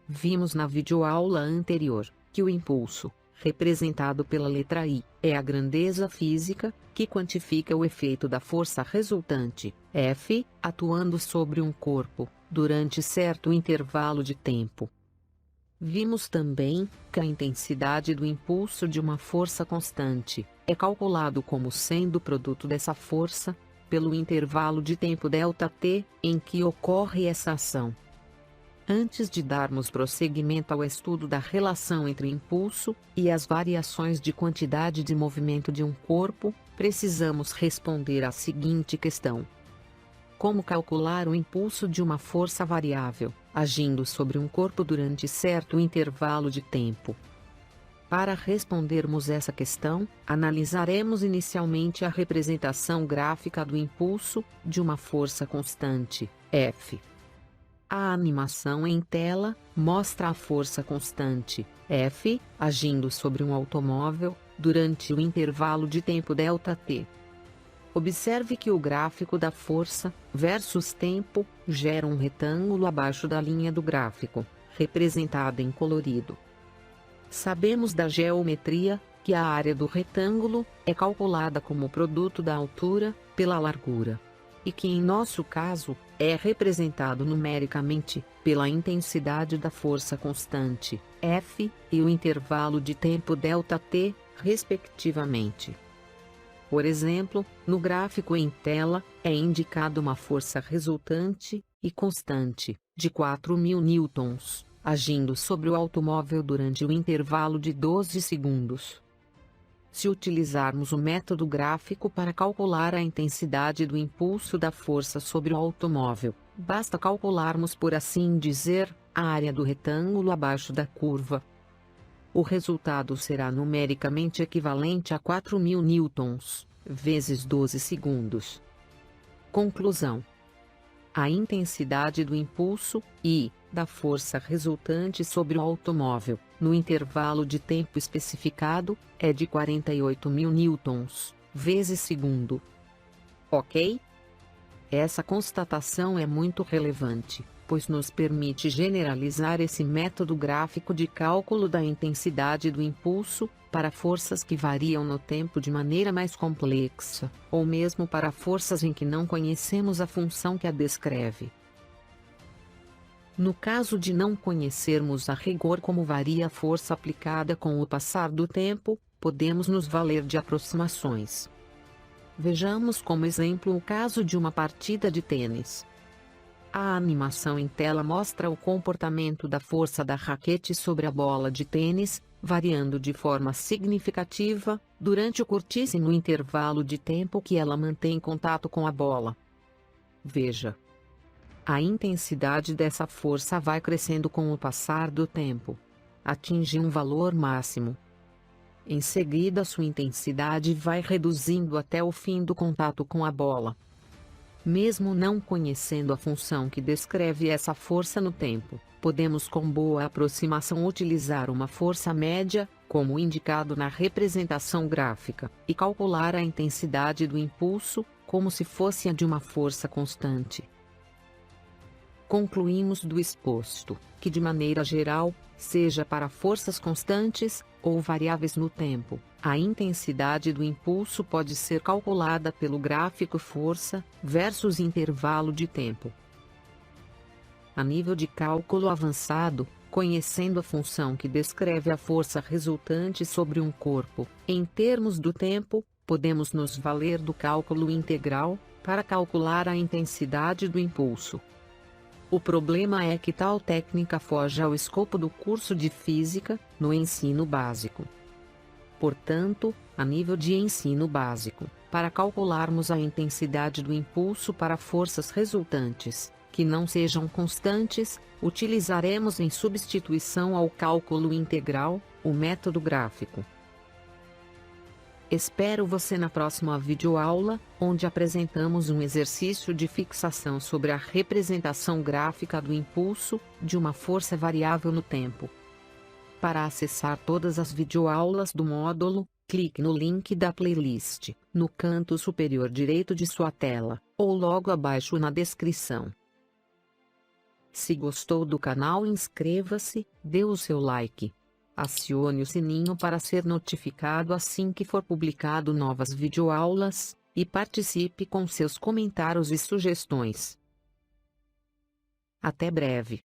Vimos na videoaula anterior que o impulso, representado pela letra I, é a grandeza física, que quantifica o efeito da força resultante, F, atuando sobre um corpo, durante certo intervalo de tempo. Vimos também que a intensidade do impulso de uma força constante é calculado como sendo o produto dessa força, pelo intervalo de tempo ΔT, em que ocorre essa ação. Antes de darmos prosseguimento ao estudo da relação entre impulso e as variações de quantidade de movimento de um corpo, precisamos responder à seguinte questão: como calcular o impulso de uma força variável, agindo sobre um corpo durante certo intervalo de tempo? Para respondermos essa questão, analisaremos inicialmente a representação gráfica do impulso de uma força constante, F. A animação em tela mostra a força constante, F, agindo sobre um automóvel, durante o intervalo de tempo ΔT. Observe que o gráfico da força, versus tempo, gera um retângulo abaixo da linha do gráfico, representada em colorido. Sabemos da geometria, que a área do retângulo é calculada como produto da altura, pela largura. E que em nosso caso, é representado numericamente, pela intensidade da força constante, F, e o intervalo de tempo ΔT, respectivamente. Por exemplo, no gráfico em tela, é indicada uma força resultante, e constante, de 4.000 newtons, agindo sobre o automóvel durante o intervalo de 12 segundos. Se utilizarmos o método gráfico para calcular a intensidade do impulso da força sobre o automóvel, basta calcularmos, por assim dizer, a área do retângulo abaixo da curva. O resultado será numericamente equivalente a 4.000 newtons, vezes 12 segundos. Conclusão: a intensidade do impulso, I, da força resultante sobre o automóvel, no intervalo de tempo especificado, é de 48.000 newtons, vezes segundo. Ok? Essa constatação é muito relevante, pois nos permite generalizar esse método gráfico de cálculo da intensidade do impulso, para forças que variam no tempo de maneira mais complexa, ou mesmo para forças em que não conhecemos a função que a descreve. No caso de não conhecermos a rigor como varia a força aplicada com o passar do tempo, podemos nos valer de aproximações. Vejamos como exemplo o caso de uma partida de tênis. A animação em tela mostra o comportamento da força da raquete sobre a bola de tênis, variando de forma significativa, durante o curtíssimo intervalo de tempo que ela mantém contato com a bola. Veja. A intensidade dessa força vai crescendo com o passar do tempo. Atinge um valor máximo. Em seguida, sua intensidade vai reduzindo até o fim do contato com a bola. Mesmo não conhecendo a função que descreve essa força no tempo, podemos com boa aproximação utilizar uma força média, como indicado na representação gráfica, e calcular a intensidade do impulso, como se fosse a de uma força constante. Concluímos do exposto, que de maneira geral, seja para forças constantes, ou variáveis no tempo, a intensidade do impulso pode ser calculada pelo gráfico força, versus intervalo de tempo. A nível de cálculo avançado, conhecendo a função que descreve a força resultante sobre um corpo, em termos do tempo, podemos nos valer do cálculo integral, para calcular a intensidade do impulso. O problema é que tal técnica foge ao escopo do curso de Física, no ensino básico. Portanto, a nível de ensino básico, para calcularmos a intensidade do impulso para forças resultantes, que não sejam constantes, utilizaremos em substituição ao cálculo integral, o método gráfico. Espero você na próxima videoaula, onde apresentamos um exercício de fixação sobre a representação gráfica do impulso de uma força variável no tempo. Para acessar todas as videoaulas do módulo, Clique no link da playlist, no canto superior direito de sua tela, ou logo abaixo na descrição. Se gostou do canal, inscreva-se, dê o seu like. Acione o sininho para ser notificado assim que for publicado novas videoaulas, e participe com seus comentários e sugestões. Até breve.